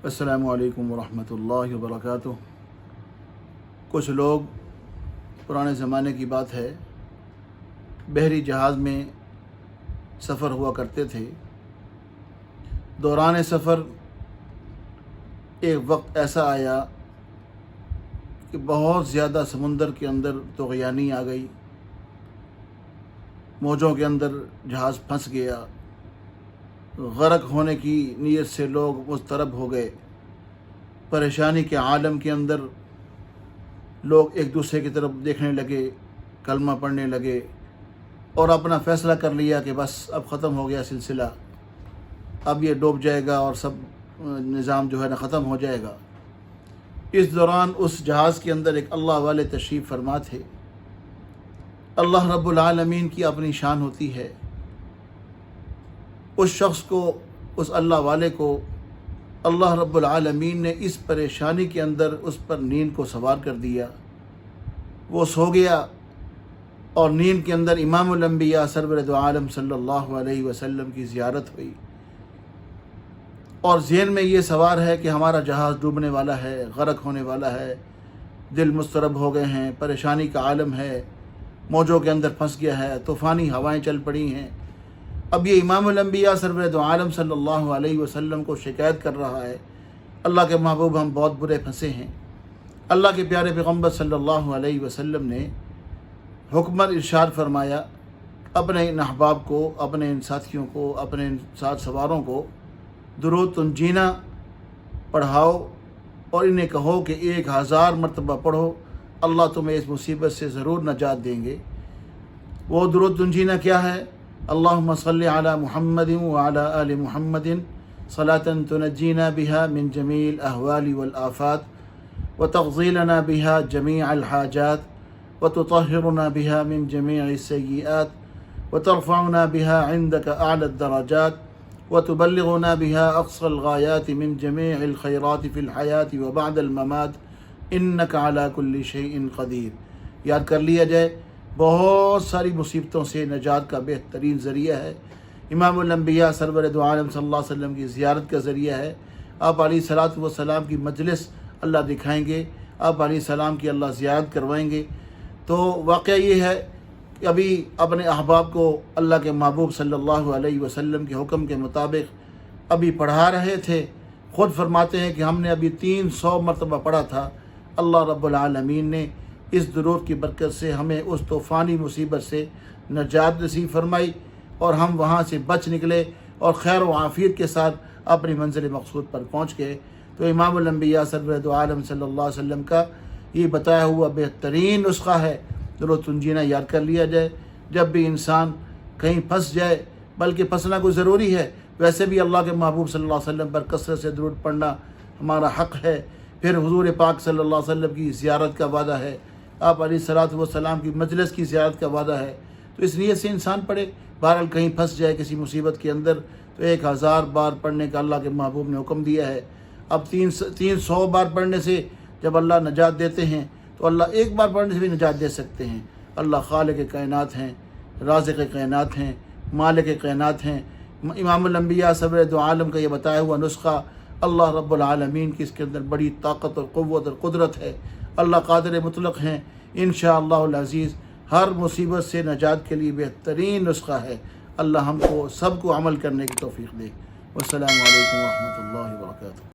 السلام علیکم ورحمۃ اللہ وبرکاتہ۔ کچھ لوگ، پرانے زمانے کی بات ہے، بحری جہاز میں سفر ہوا کرتے تھے۔ دوران سفر ایک وقت ایسا آیا کہ بہت زیادہ سمندر کے اندر طغیانی آ گئی، موجوں کے اندر جہاز پھنس گیا، غرق ہونے کی نیت سے لوگ مضطرب ہو گئے۔ پریشانی کے عالم کے اندر لوگ ایک دوسرے کی طرف دیکھنے لگے، کلمہ پڑھنے لگے اور اپنا فیصلہ کر لیا کہ بس اب ختم ہو گیا سلسلہ، اب یہ ڈوب جائے گا اور سب نظام جو ہے نا ختم ہو جائے گا۔ اس دوران اس جہاز کے اندر ایک اللہ والے تشریف فرما تھے۔ اللہ رب العالمین کی اپنی شان ہوتی ہے۔ اس شخص کو، اس اللہ والے کو اللہ رب العالمین نے اس پریشانی کے اندر اس پر نیند کو سوار کر دیا۔ وہ سو گیا اور نیند کے اندر امام الانبیاء سرور دو عالم صلی اللہ علیہ وسلم کی زیارت ہوئی، اور ذہن میں یہ سوار ہے کہ ہمارا جہاز ڈوبنے والا ہے، غرق ہونے والا ہے، دل مضطرب ہو گئے ہیں، پریشانی کا عالم ہے، موجوں کے اندر پھنس گیا ہے، طوفانی ہوائیں چل پڑی ہیں۔ اب یہ امام الانبیاء سرور دو عالم صلی اللہ علیہ وسلم کو شکایت کر رہا ہے، اللہ کے محبوب ہم بہت برے پھنسے ہیں۔ اللہ کے پیارے پیغمبر صلی اللہ علیہ وسلم نے حکمت ارشاد فرمایا، اپنے ان احباب کو، اپنے ان ساتھیوں کو، اپنے ان ساتھ سواروں کو درود تنجینا پڑھاؤ اور انہیں کہو کہ 1000 مرتبہ پڑھو، اللہ تمہیں اس مصیبت سے ضرور نجات دیں گے۔ وہ درود تنجینا کیا ہے؟ اللہم صلی علی محمد وعلی آل محمد صلاۃ تنجینا بها من جمیع الاحوال والآفات وتغضی بها جمیع الحاجات وتطہرنا بها من جمیع السیئات وترفعنا بها عندك اعلی الدرجات وتبلغنا بها اقصى الغایات من جمیع الخیرات فی الحیاة وبعد الممات انک علی کل شیء قدیر۔ یاد کر لیا جائے، بہت ساری مصیبتوں سے نجات کا بہترین ذریعہ ہے۔ امام الانبیاء سرور دو عالم صلی اللہ علیہ وسلم کی زیارت کا ذریعہ ہے۔ آپ علیہ الصلاۃ والسلام کی مجلس اللہ دکھائیں گے، آپ علیہ السلام کی اللہ زیارت کروائیں گے۔ تو واقعہ یہ ہے کہ ابھی اپنے احباب کو اللہ کے محبوب صلی اللہ علیہ وسلم کے حکم کے مطابق ابھی پڑھا رہے تھے۔ خود فرماتے ہیں کہ ہم نے ابھی 300 مرتبہ پڑھا تھا۔ اللہ رب العالمین نے اس درود کی برکت سے ہمیں اس طوفانی مصیبت سے نجات نصیب فرمائی اور ہم وہاں سے بچ نکلے اور خیر و عافیت کے ساتھ اپنی منزل مقصود پر پہنچ گئے۔ تو امام الانبیاء سرور دو عالم صلی اللہ علیہ وسلم کا یہ بتایا ہوا بہترین نسخہ ہے، درود تنجینا یاد کر لیا جائے۔ جب بھی انسان کہیں پھنس جائے، بلکہ پھنسنا کوئی ضروری ہے، ویسے بھی اللہ کے محبوب صلی اللہ علیہ وسلم پر کثرت سے درود پڑھنا ہمارا حق ہے۔ پھر حضور پاک صلی اللہ علیہ وسلم کی زیارت کا وعدہ ہے، آپ علیہ الصلاۃ والسلام کی مجلس کی زیارت کا وعدہ ہے۔ تو اس نیت سے انسان پڑھے، بہرحال کہیں پھنس جائے کسی مصیبت کے اندر تو 1000 بار پڑھنے کا اللہ کے محبوب نے حکم دیا ہے۔ اب 300 بار پڑھنے سے جب اللہ نجات دیتے ہیں تو اللہ ایک بار پڑھنے سے بھی نجات دے سکتے ہیں۔ اللہ خالق کائنات ہیں، رازق کائنات ہیں، مالک کائنات ہیں۔ امام الانبیاء سرور دو عالم کا یہ بتایا ہوا نسخہ اللہ رب العالمین کی اس کے اندر بڑی طاقت اور قوت اور قدرت ہے۔ اللہ قادر مطلق ہیں، انشاءاللہ العزیز ہر مصیبت سے نجات کے لیے بہترین نسخہ ہے۔ اللہ ہم کو سب کو عمل کرنے کی توفیق دے۔ والسلام علیکم ورحمۃ اللہ وبرکاتہ۔